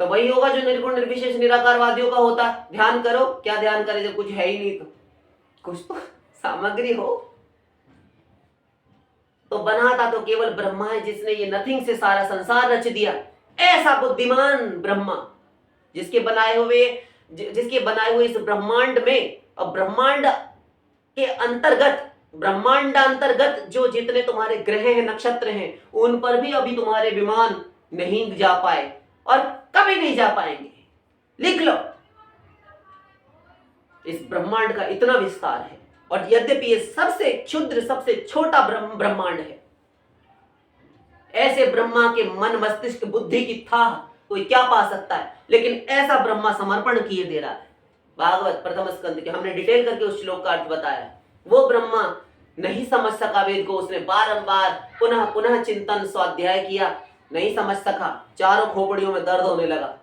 तो वही होगा जो निर्गुण निर्विशेष निराकारवादियों का होता है। ध्यान करो, क्या ध्यान करे जब कुछ है ही नहीं, तो कुछ तो सामग्री हो। तो बनाता तो केवल ब्रह्मा है, जिसने ये नथिंग से सारा संसार रच दिया। ऐसा बुद्धिमान ब्रह्मा, जिसके बनाए हुए इस ब्रह्मांड में, और ब्रह्मांड के अंतर्गत, ब्रह्मांड अंतर्गत जो जितने तुम्हारे ग्रह हैं, नक्षत्र हैं, उन पर भी अभी तुम्हारे विमान नहीं जा पाए और कभी नहीं जा पाएंगे। लिख लो, इस ब्रह्मांड का इतना विस्तार है। और यद्यपि ये सबसे क्षुद्र, सबसे छोटा ब्रह्मांड है, ऐसे ब्रह्मा के मन मस्तिष्क बुद्धि की था कोई क्या पा सकता है, लेकिन ऐसा ब्रह्मा समर्पण किए दे रहा है। भागवत प्रथम स्कंद के हमने डिटेल करके उस श्लोक का अर्थ बताया। वो ब्रह्मा नहीं समझ सका वेद को, उसने बारंबार पुनः पुनः चिंतन स्वाध्याय किया, नहीं समझ सका, चारों खोपड़ियों में दर्द होने लगा।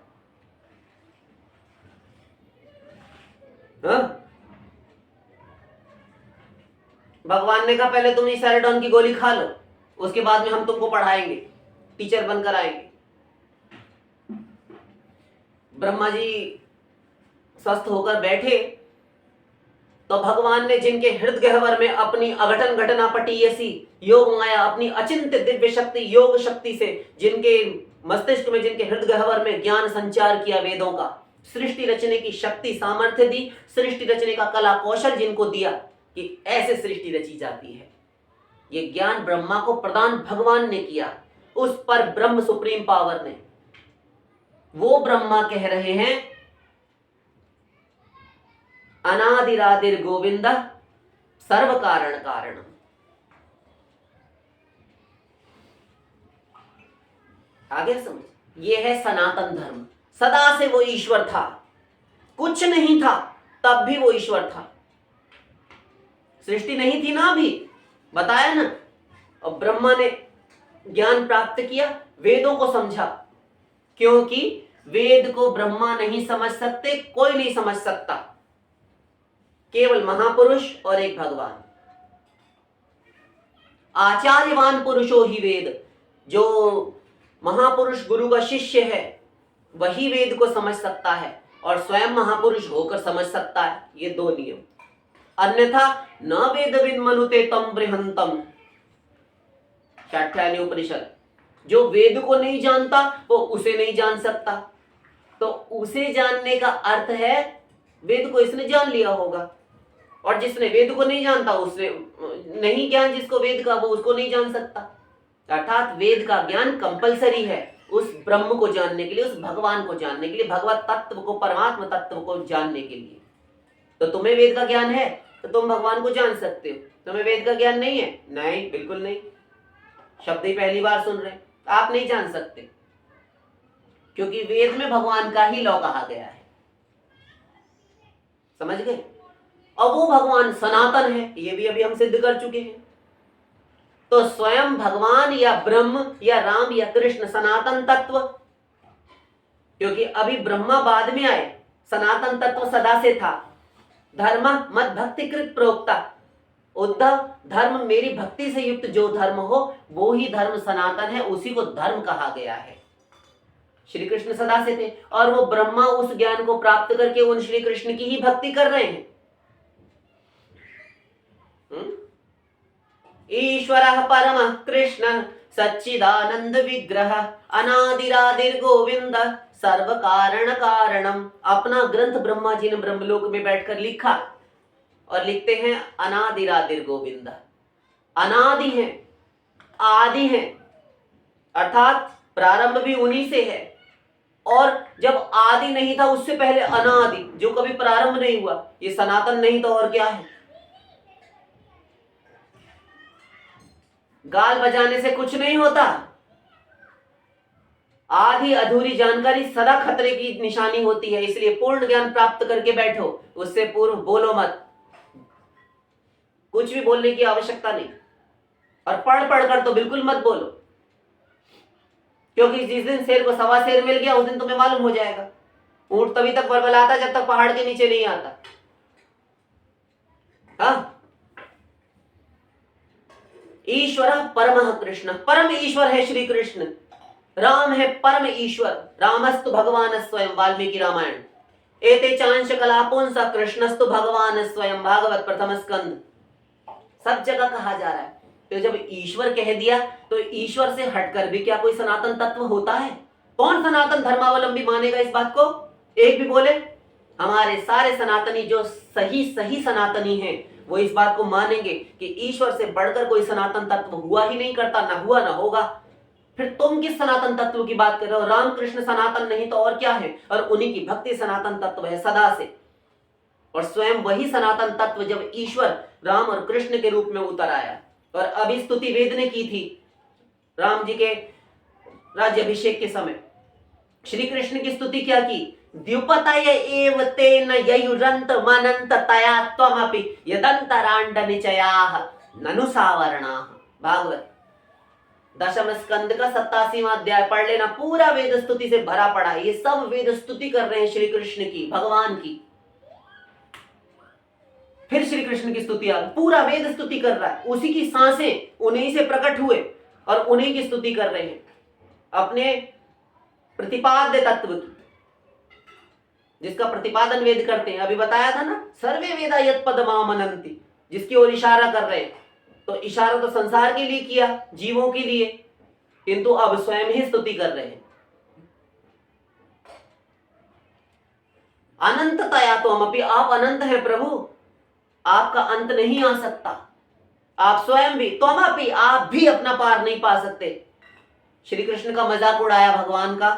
भगवान ने कहा पहले तुम सेरेडॉन की गोली खा लो, उसके बाद में हम तुमको पढ़ाएंगे, टीचर बनकर आएंगे। ब्रह्मा जी स्वस्थ होकर बैठे तो भगवान ने जिनके हृदय गह्वर में अपनी अघटन घटना पटीयसी योग माया, अपनी अचिंत्य दिव्य शक्ति योग शक्ति से, जिनके मस्तिष्क में, जिनके हृदय गह्वर में ज्ञान संचार किया, वेदों का सृष्टि रचने की शक्ति सामर्थ्य दी, सृष्टि रचने का कला कौशल जिनको दिया कि ऐसे सृष्टि रची जाती है, ये ज्ञान ब्रह्मा को प्रदान भगवान ने किया, उस पर ब्रह्म सुप्रीम पावर ने। वो ब्रह्मा कह रहे हैं अनादिरादिर गोविंद सर्व कारण कारणम। आगे समझ, ये है सनातन धर्म। सदा से वो ईश्वर था, कुछ नहीं था तब भी वो ईश्वर था। सृष्टि नहीं थी ना, अभी बताया ना। और ब्रह्मा ने ज्ञान प्राप्त किया, वेदों को समझा, क्योंकि वेद को ब्रह्मा नहीं समझ सकते, कोई नहीं समझ सकता, केवल महापुरुष और एक भगवान। आचार्यवान पुरुषो ही वेद, जो महापुरुष गुरु का शिष्य है वही वेद को समझ सकता है और स्वयं महापुरुष होकर समझ सकता है। ये दो नियम, अन्यथा न वेदविद मनुते तम बृहंतम। शाठ्यायनी उपनिषद, जो वेद को नहीं जानता वो उसे नहीं जान सकता। तो उसे जानने का अर्थ है वेद को इसने जान लिया होगा, और जिसने वेद को नहीं जानता, उसने नहीं ज्ञान जिसको वेद का, वो उसको नहीं जान सकता। अर्थात वेद का ज्ञान कंपलसरी है उस ब्रह्म को जानने के लिए, उस भगवान को जानने के लिए, भगवत तत्व को, परमात्मा तत्व को जानने के लिए। तो तुम्हें वेद का ज्ञान है तो तुम भगवान को जान सकते हो, तुम्हें वेद का ज्ञान नहीं है, नहीं, बिल्कुल नहीं, शब्द ही पहली बार सुन रहे, आप नहीं जान सकते, क्योंकि वेद में भगवान का ही लौ कहा गया है। समझ गए? और वो भगवान सनातन है, ये भी अभी हम सिद्ध कर चुके हैं। तो स्वयं भगवान या ब्रह्म या राम या कृष्ण सनातन तत्व, क्योंकि अभी ब्रह्मा बाद में आए, सनातन तत्व सदा से था। धर्म मत भक्ति कृत प्रोक्ता, उद्धव धर्म मेरी भक्ति से युक्त जो धर्म हो वो ही धर्म सनातन है, उसी को धर्म कहा गया है। श्री कृष्ण सदा से थे और वो ब्रह्मा उस ज्ञान को प्राप्त करके उन श्री कृष्ण की ही भक्ति कर रहे हैं। ईश्वरः परमः कृष्ण सच्चिदानंद विग्रह अनादिरादिर गोविंद सर्व कारण कारणम। अपना ग्रंथ ब्रह्मा जी ने ब्रह्मलोक में बैठकर लिखा और लिखते हैं अनादिरादिर गोविंद। अनादि है, आदि है, अर्थात प्रारंभ भी उन्हीं से है, और जब आदि नहीं था उससे पहले अनादि, जो कभी प्रारंभ नहीं हुआ, ये सनातन नहीं तो और क्या है। गाल बजाने से कुछ नहीं होता, आधी अधूरी जानकारी सदा खतरे की निशानी होती है। इसलिए पूर्ण ज्ञान प्राप्त करके बैठो, उससे पूर्व बोलो मत, कुछ भी बोलने की आवश्यकता नहीं, और पढ़ पढ़कर तो बिल्कुल मत बोलो, क्योंकि जिस दिन शेर को सवा शेर मिल गया उस दिन तुम्हें मालूम हो जाएगा। ऊंट तभी तक बलबलाता जब तक पहाड़ के नीचे नहीं आता। हाँ, ईश्वर परमः कृष्ण, परम ईश्वर है श्री कृष्ण। राम है परम ईश्वर, रामस्तु भगवान स्वयं, वाल्मीकि रामायण। एते चांश कलापुंसा कृष्णस्तु भगवान स्वयं, भागवत प्रथम स्कंद। सब जगह कहा जा रहा है। तो जब ईश्वर कह दिया तो ईश्वर से हटकर भी क्या कोई सनातन तत्व होता है? कौन सनातन धर्मावलंबी मानेगा इस बात को? एक भी बोले? हमारे सारे सनातनी जो सही सही सनातनी हैं वो इस बात को मानेंगे कि ईश्वर से बढ़कर कोई सनातन तत्व हुआ ही नहीं करता, ना हुआ ना होगा। फिर तुम किस सनातन तत्व की बात कर रहे हो? रामकृष्ण सनातन नहीं तो और क्या है? और उन्हीं की भक्ति सनातन तत्व है सदा से। और स्वयं वही सनातन तत्व जब ईश्वर राम और कृष्ण के रूप में उतर आया, और अभी स्तुति वेद ने की थी राम जी के राज्याभिषेक के समय, श्री कृष्ण की स्तुति क्या की? द्युपतय एव तेन ययुरंत मनंत तया त्वमपि यदंतरांड निचयाः ननु सावरणाः। भागवत दशम स्कंद का 87वां अध्याय पढ़ लेना, पूरा वेद स्तुति से भरा पड़ा है। ये सब वेद स्तुति कर रहे हैं श्री कृष्ण की, भगवान की। फिर श्री कृष्ण की स्तुति आ, पूरा वेद स्तुति कर रहा है। उसी की सांसें उन्हीं से प्रकट हुए और उन्हीं की स्तुति कर रहे हैं, अपने प्रतिपाद्य तत्व की, जिसका प्रतिपादन वेद करते हैं। अभी बताया था ना, सर्वे वेदा यत् पदमामनन्ति, जिसकी ओर इशारा कर रहे हैं। तो इशारा तो संसार के लिए किया, जीवों के लिए, किंतु अब स्वयं ही स्तुति कर रहे हैं। अनंततया तो हम, आप अनंत हैं प्रभु, आपका अंत नहीं आ सकता। आप स्वयं भी, त्वमपि, आप भी अपना पार नहीं पा सकते। श्री कृष्ण का मजाक उड़ाया भगवान का,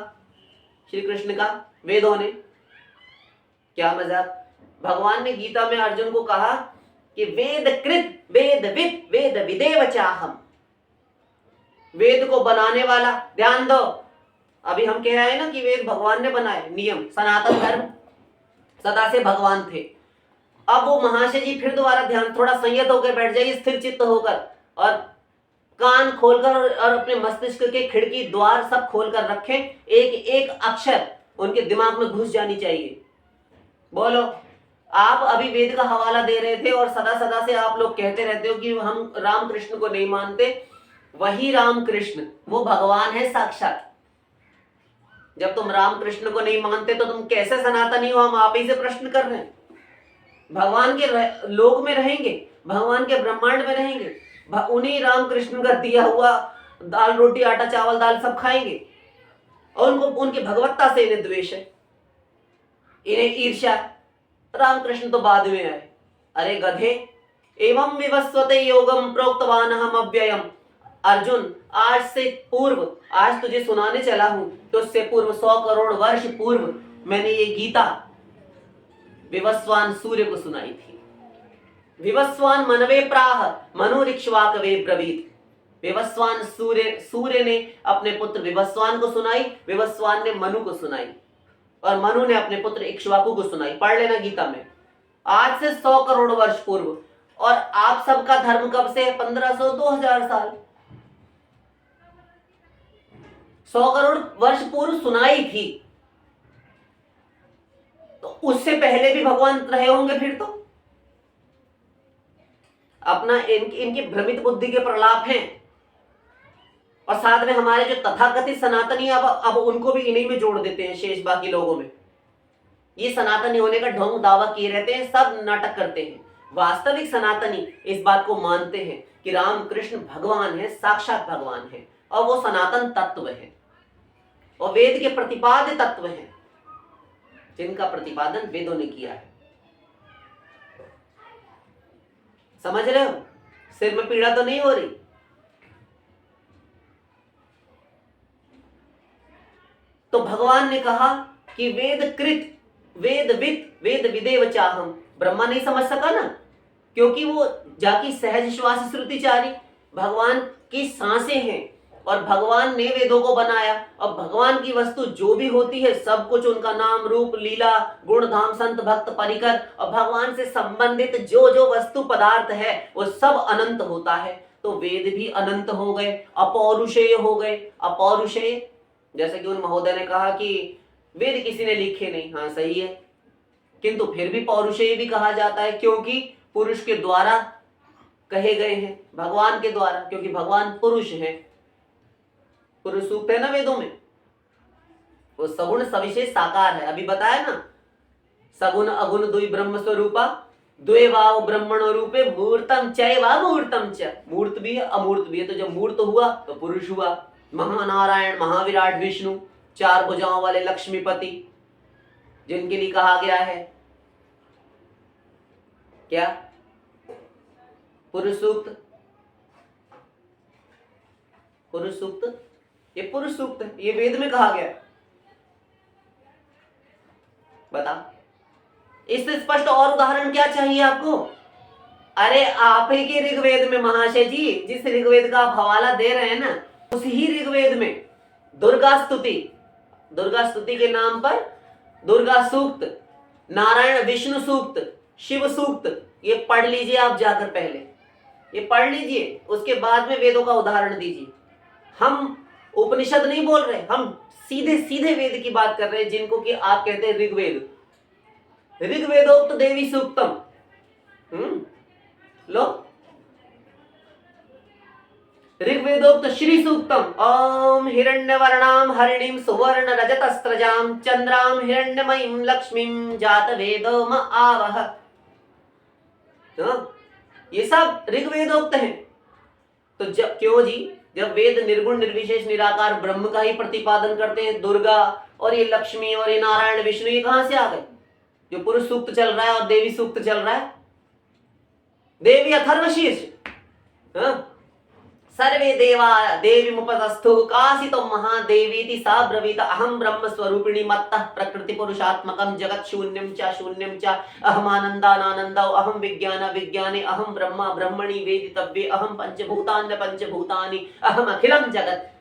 श्री कृष्ण का वेदों ने। क्या मजाक? भगवान ने गीता में अर्जुन को कहा कि वेद कृत वेद विद वेद विदेव चाहम, वेद को बनाने वाला, ध्यान दो, अभी हम कह रहे हैं ना कि वेद भगवान ने बनाए, नियम, सनातन धर्म सदा से भगवान थे। अब वो महाशय जी फिर दोबारा ध्यान, थोड़ा संयत होकर बैठ जाइए, स्थिर चित्त होकर, और कान खोलकर और अपने मस्तिष्क के खिड़की द्वार सब खोलकर रखें। एक एक अक्षर उनके दिमाग में घुस जानी चाहिए। बोलो, आप अभी वेद का हवाला दे रहे थे और सदा सदा से आप लोग कहते रहते हो कि हम राम कृष्ण को नहीं मानते। वही राम कृष्ण वो भगवान है साक्षात। जब तुम राम कृष्ण को नहीं मानते तो तुम कैसे सनातनी हो? हम आप ही से प्रश्न कर रहे हैं। भगवान के लोक में रहेंगे, भगवान के ब्रह्मांड में रहेंगे, उन्हीं राम कृष्ण का दिया हुआ दाल रोटी आटा चावल दाल सब खाएंगे, और उनको उनकी भगवत्ता से इन्हें द्वेष है, इन्हें ईर्ष्या। रामकृष्ण तो बाद में आए। अरे गधे, एवं विवस्वते योगम प्रोक्तवान हम अव्ययम। अर्जुन, आज से पूर्व, आज तुझे सुनाने चला हूं तो उससे पूर्व 100 करोड़ वर्ष पूर्व मैंने ये गीता विवस्वान सूर्य को सुनाई थी। विवस्वान मनवे प्राह मनुरिक्ष्वाकवे ब्रवीत। विवस्वान सूर्य ने अपने पुत्र विवस्वान को सुनाई, विवस्वान ने मनु को सुनाई, और मनु ने अपने पुत्र इक्ष्वाकु को सुनाई। पढ़ लेना गीता में, आज से 100 करोड़ वर्ष पूर्व। और आप सबका धर्म कब से? 1500 2000 साल। 100 करोड़ वर्ष पूर्व सुनाई थी, तो उससे पहले भी भगवान रहे होंगे फिर तो। अपना इनकी भ्रमित बुद्धि के प्रलाप हैं। और साथ में हमारे जो तथाकथित सनातनी, अब उनको भी इन्हीं में जोड़ देते हैं, शेष बाकी लोगों में। ये सनातनी होने का ढोंग दावा किए रहते हैं, सब नाटक करते हैं। वास्तविक सनातनी इस बात को मानते हैं कि राम कृष्ण भगवान है, साक्षात भगवान है, और वो सनातन तत्व है, और वेद के प्रतिपाद्य तत्व हैं, जिनका प्रतिपादन वेदों ने किया है। समझ रहे हो? सिर में पीड़ा तो नहीं हो रही? तो भगवान ने कहा कि वेद कृत वेद विद वेद विदेव चाहम। ब्रह्मा नहीं समझ सका ना, क्योंकि वो जाकी सहज श्वास श्रुति चारी, भगवान की सांसें हैं, और भगवान ने वेदों को बनाया। और भगवान की वस्तु जो भी होती है, सब कुछ उनका नाम रूप लीला गुण धाम संत भक्त परिकर, और भगवान से संबंधित जो जो वस्तु पदार्थ है वो सब अनंत होता है। तो वेद भी अनंत हो गए, अपौरुषेय हो गए। अपौरुषेय, जैसे कि उन महोदय ने कहा कि वेद किसी ने लिखे नहीं, हाँ सही है, किंतु फिर भी पौरुषेय भी कहा जाता है, क्योंकि पुरुष के द्वारा कहे गए हैं, भगवान के द्वारा, क्योंकि भगवान पुरुष है। पुरुष सूक्त है ना वेदों में, वो सगुण सविशेष साकार है। अभी बताया ना, सगुण अगुण दुई ब्रह्म स्वरूपा द्वे वाव ब्रह्मणो रूपे मूर्तम चैव अमूर्तम च। मूर्त भी है अमूर्त भी है। तो जब मूर्त हुआ तो पुरुष हुआ, महानारायण महाविराट विष्णु, चार भुजाओं वाले लक्ष्मीपति, जिनके लिए कहा गया है क्या, पुरुष सूक्त। पुरुष सूक्त, ये पुरुष सूक्त है, ये वेद में कहा गया। बता, इससे स्पष्ट और उदाहरण क्या चाहिए आपको? अरे आप ही के ऋग्वेद में महाशय जी, जिस ऋग्वेद का आप हवाला दे रहे हैं ना, उसी ऋग्वेद में दुर्गा स्तुति के नाम पर दुर्गा सूक्त, नारायण विष्णु सूक्त, शिव सूक्त, ये पढ़ लीजिए आप जाकर, पहले ये पढ़ लीजिए, उसके बाद में वेदों का उदाहरण दीजिए। हम उपनिषद नहीं बोल रहे, हम सीधे सीधे वेद की बात कर रहे हैं, जिनको कि आप कहते हैं ऋग्वेद। ऋग्वेदोक्त देवी सूक्तम, लो, ऋग्वेदोक्त श्री सूक्तम, ओम हिरण्यवर्णाम हरिणीम सुवर्ण रजतस्त्रजाम चंद्राम हिरण्यमयीम लक्ष्मीम जात वेदो म आवह। ये सब ऋग्वेदोक्त हैं। तो जब क्यों जी, जब वेद निर्गुण निर्विशेष निराकार ब्रह्म का ही प्रतिपादन करते हैं, दुर्गा और ये लक्ष्मी और ये नारायण विष्णु, ये कहां से आ गए? जो पुरुष सूक्त चल रहा है और देवी सूक्त चल रहा है, देवी अथर्वशीर्ष, सर्वे देवा देवी मुपतस्थु कासितो महादेवीति सा ब्रवीत अहम ब्रह्म स्वरूपिणी मत्तः प्रकृति पुरुषात्मकं जगत् शून्यं च अहमानन्दानानन्दौ अहम विज्ञान विज्ञाने अहम ब्रह्मा ब्रह्मणि वेदितव्ये अहम पंचभूतान्य पंचभूतानि अहम अखिलं जगत्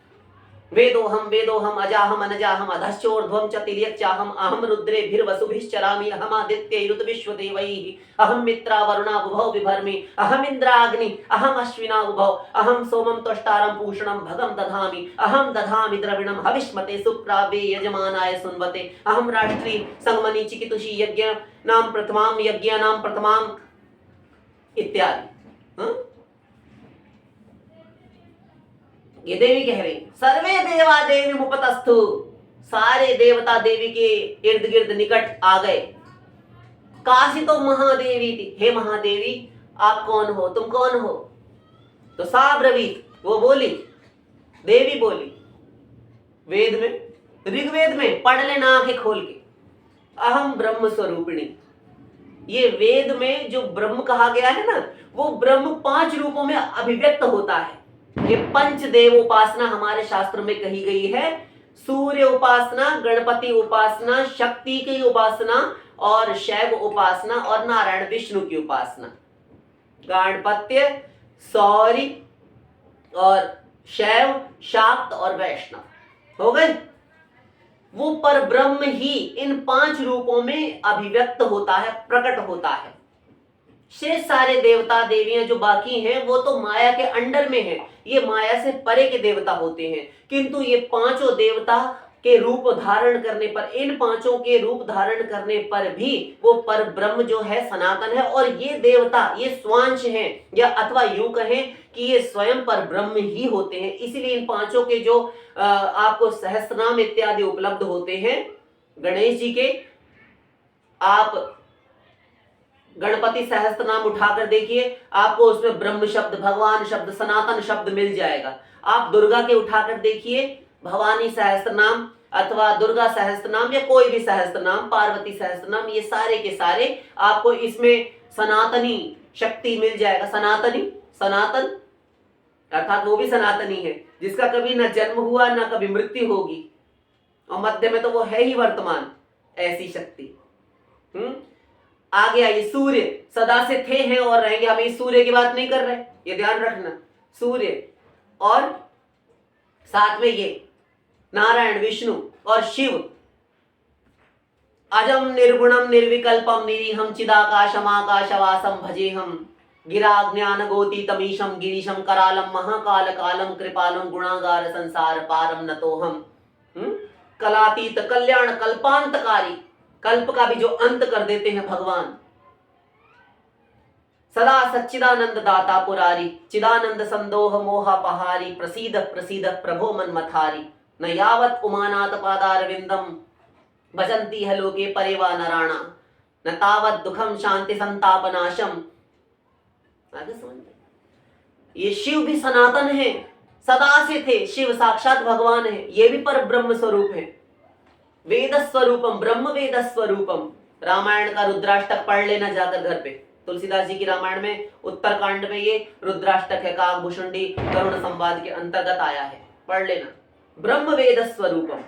वेदोहम अजाहम अनजाहम अधश्चोर्ध्वं च तिर्यक्चाहम अहम रुद्रेभिर्वसुभिश्चरामि अहमादित्यैरुतविश्वदेवैः अहम मित्रा वरुणा बुभौ बिभर्मि अहम इंद्राग्नि अहम अश्विना उभौ अहम सोमं त्वष्टारं पूषणं भगं दधामि द्रविणं हविष्मते सुप्रावे यजमानाय सुन्वते अहम राष्ट्री संगमनि चिकितुषी यज्ञानां प्रथमां इत्यादि। ये देवी कह रही, सर्वे देवा देवी मुपतस्थु, सारे देवता देवी के इर्द गिर्द निकट आ गए। कासितो महादेवी थी, हे महादेवी आप कौन हो, तुम कौन हो? तो सा ब्रवीत, वो बोली, देवी बोली, वेद में, ऋग्वेद में पढ़ लेना आंखें खोल के, अहम ब्रह्म स्वरूपिणी। ये वेद में जो ब्रह्म कहा गया है ना, वो ब्रह्म 5 रूपों में अभिव्यक्त होता है। ये पंचदेव उपासना हमारे शास्त्र में कही गई है, सूर्य उपासना, गणपति उपासना, शक्ति की उपासना और शैव उपासना और नारायण विष्णु की उपासना। गाणपत्य, सौरी और शैव, शाक्त और वैष्णव हो गए। वो पर ब्रह्म ही इन 5 रूपों में अभिव्यक्त होता है, प्रकट होता है। शेष सारे देवता देवियां जो बाकी हैं वो तो माया के अंडर में हैं, ये माया से परे के देवता होते हैं। किंतु ये 5 देवता के रूप धारण करने पर, इन 5 के रूप धारण करने पर भी वो पर ब्रह्म जो है सनातन है, और ये देवता ये स्वांश हैं, या अथवा यूं कहें कि ये स्वयं पर ब्रह्म ही होते हैं। इसीलिए इन 5 के जो आपको सहस्त्रनाम इत्यादि उपलब्ध होते हैं गणेश जी के, आप गणपति सहस्त्र नाम उठाकर देखिए, आपको उसमें ब्रह्म शब्द, भगवान शब्द, सनातन शब्द मिल जाएगा। आप दुर्गा के उठाकर देखिए, भवानी सहस्त्र नाम अथवा दुर्गा सहस्त्र नाम या कोई भी सहस्त्र नाम, पार्वती सहस्त्र नाम, ये सारे के सारे आपको इसमें सनातनी शक्ति मिल जाएगा। सनातन अर्थात वो भी सनातनी है, जिसका कभी न जन्म हुआ न कभी मृत्यु होगी, और मध्य में तो वो है ही वर्तमान, ऐसी शक्ति। आगे आइए, सूर्य सदा से थे हैं और रहेंगे। हम इस सूर्य की बात नहीं कर रहे, ये ध्यान रखना। सूर्य और साथ में ये नारायण विष्णु और शिव, अजम निर्गुणम निर्विकल्पम निरीहम चिदाकाशमाकाशवासम भजेहम गिरा ज्ञान गोती तमीशम गिरीशम करालम महाकाल कालम कृपालम गुणागार संसार पारम नतोहम। कलातीत कल्याण कल्पांतकारी, कल्प का भी जो अंत कर देते हैं भगवान, सदा सच्चिदानंद दाता पुरारी, चिदानंद संदोह मोहापहारी, प्रसीद प्रसीद प्रभो मन्मथारी, न यावत उमानाथ पादारविंदम भजन्ति है लोके परेवा नराणा, न तावत दुखम शांति संतापनाशम। आगे समझ में? ये शिव भी सनातन है, सदा से थे, शिव साक्षात भगवान है, ये भी पर ब्रह्म स्वरूप है। वेद स्वरूपम ब्रह्म वेद स्वरूपम। रामायण का रुद्राष्टक पढ़ लेना जाकर घर पे, तुलसीदास जी की रामायण में उत्तरकांड में ये रुद्राष्टक है, काकभूषुंडी करुण संवाद के अंतर्गत आया है, पढ़ लेना। ब्रह्म वेद स्वरूपम,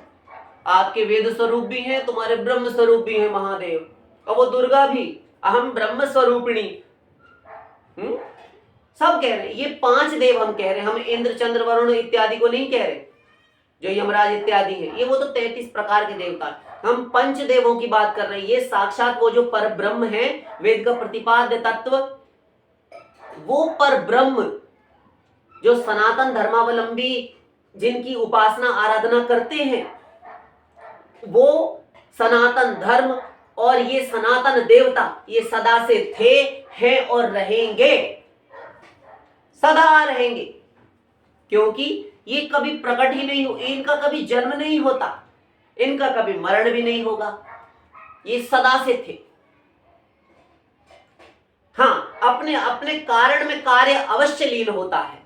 आपके वेद स्वरूप भी हैं, तुम्हारे ब्रह्म स्वरूप भी हैं महादेव, और वो दुर्गा भी अहम ब्रह्म स्वरूपिणी। सब कह रहे हैं, ये 5 देव हम कह रहे हैं, हम इंद्र चंद्र वरुण इत्यादि को नहीं कह रहे, जो यमराज इत्यादि है, ये वो तो 33 प्रकार के देवता। हम पंच देवों की बात कर रहे हैं, ये साक्षात वो जो पर ब्रह्म है, वेद का प्रतिपाद्य तत्व, वो पर ब्रह्म जो सनातन धर्मावलंबी जिनकी उपासना आराधना करते हैं, वो सनातन धर्म और ये सनातन देवता ये सदा से थे, हैं और रहेंगे, सदा रहेंगे, क्योंकि ये कभी प्रकट ही नहीं हो, इनका कभी जन्म नहीं होता, इनका कभी मरण भी नहीं होगा, ये सदा से थे। हाँ, अपने अपने कारण में कार्य अवश्य लीन होता है,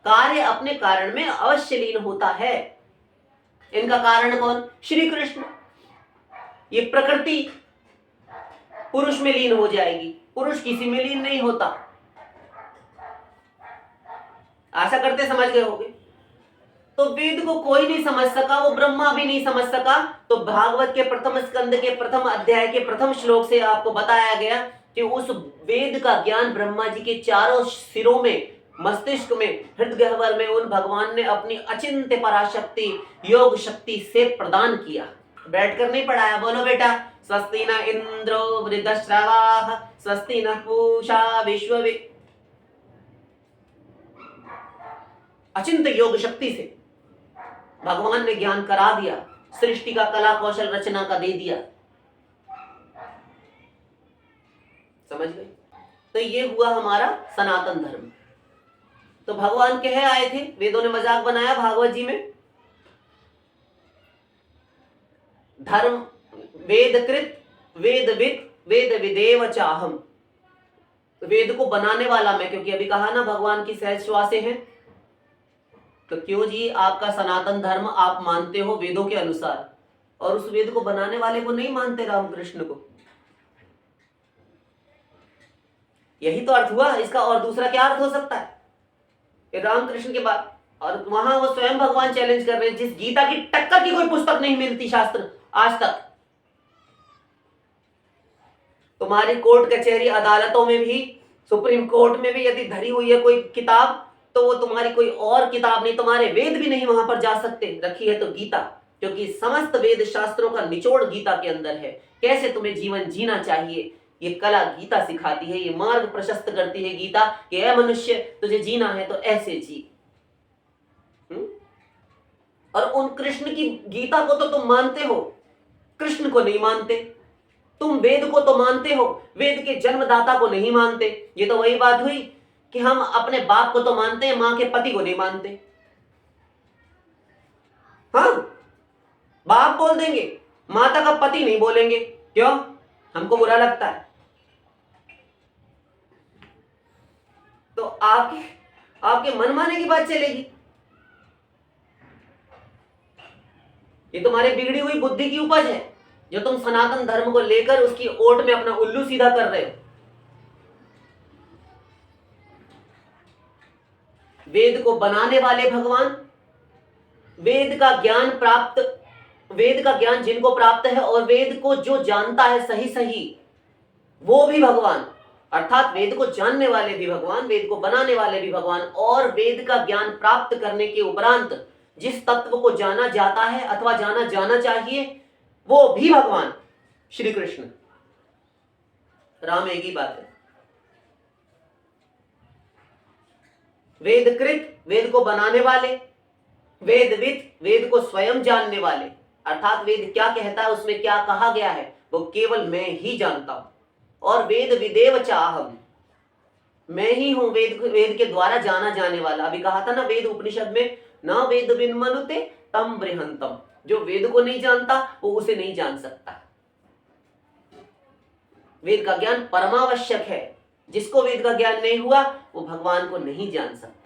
कार्य अपने कारण में अवश्य लीन होता है। इनका कारण कौन? श्री कृष्ण। ये प्रकृति पुरुष में लीन हो जाएगी, पुरुष किसी में लीन नहीं होता। आशा करते समझ गए होंगे। तो वेद को कोई नहीं समझ सका, वो ब्रह्मा भी नहीं समझ सका, तो भागवत के प्रथम स्कंद के प्रथम अध्याय के प्रथम श्लोक से आपको बताया गया कि उस वेद का ज्ञान ब्रह्मा जी के चारों सिरों में, मस्तिष्क में, हृदय गह्वर में उन भगवान ने अपनी अचिंत्य पराशक्ति योग शक्ति से प्रदान किया। बैठकर नहीं पढ़ाया, बोलो बेटा। स्वस्ति न इंद्रो वृद्धश्रवाः स्वस्ति न पूषा विश्व, अचिंत्य योग शक्ति से भगवान ने ज्ञान करा दिया, सृष्टि का कला कौशल रचना का दे दिया। समझ गए? तो ये हुआ हमारा सनातन धर्म। तो भगवान कह आए थे, वेदों ने मजाक बनाया भागवत जी में, धर्म वेदकृत वेदविद वेद विदेव चाहम। वेद को बनाने वाला मैं, क्योंकि अभी कहा ना भगवान की सहज श्वासें हैं, तो क्यों जी आपका सनातन धर्म आप मानते हो वेदों के अनुसार, और उस वेद को बनाने वाले को नहीं मानते, रामकृष्ण को। यही तो अर्थ हुआ इसका, और दूसरा क्या अर्थ हो सकता है? रामकृष्ण के बाद, और वहां वो स्वयं भगवान चैलेंज कर रहे हैं, जिस गीता की टक्कर की कोई पुस्तक नहीं मिलती शास्त्र आज तक। तुम्हारी कोर्ट कचहरी अदालतों में भी, सुप्रीम कोर्ट में भी यदि धरी हुई है कोई किताब, तो वो तुम्हारी कोई और किताब नहीं, तुम्हारे वेद भी नहीं वहां पर जा सकते। रखी है तो गीता, क्योंकि समस्त वेद शास्त्रों का निचोड़ गीता के अंदर है। कैसे तुम्हें जीवन जीना चाहिए ये कला गीता सिखाती है, ये मार्ग प्रशस्त करती है गीता कि ऐ मनुष्य तुझे जीना है तो ऐसे जी। और उन कृष्ण की गीता को तो तुम मानते हो, कृष्ण को नहीं मानते। तुम वेद को तो मानते हो, वेद के जन्मदाता को नहीं मानते। ये तो वही बात हुई कि हम अपने बाप को तो मानते हैं, मां के पति को नहीं मानते। हाँ, बाप बोल देंगे, माता का पति नहीं बोलेंगे। क्यों? हमको बुरा लगता है। तो आपके मनमाने की बात चलेगी। ये तुम्हारे बिगड़ी हुई बुद्धि की उपज है, जो तुम सनातन धर्म को लेकर उसकी ओट में अपना उल्लू सीधा कर रहे हो। वेद को बनाने वाले भगवान, वेद का ज्ञान जिनको प्राप्त है और वेद को जो जानता है सही सही, वो भी भगवान, अर्थात वेद को जानने वाले भी भगवान, वेद को बनाने वाले भी भगवान, और वेद का ज्ञान प्राप्त करने के उपरांत जिस तत्व को जाना जाता है अथवा जाना चाहिए, वो भी भगवान श्री कृष्ण। राम एक ही बात है। वेदकृत वेद को बनाने वाले, वेदविद वेद को स्वयं जानने वाले, अर्थात वेद क्या कहता है, उसमें क्या कहा गया है, वो केवल मैं ही जानता हूं। और वेद विदेव चाहम, मैं ही हूं वेद के द्वारा जाना जाने वाला। अभी कहा था ना वेद उपनिषद में, न वेद बिन मनुते तम बृहंतम। जो वेद को नहीं जानता वो उसे नहीं जान सकता। वेद का ज्ञान परमावश्यक है। जिसको वेद का ज्ञान नहीं हुआ वो भगवान को नहीं जान सकता।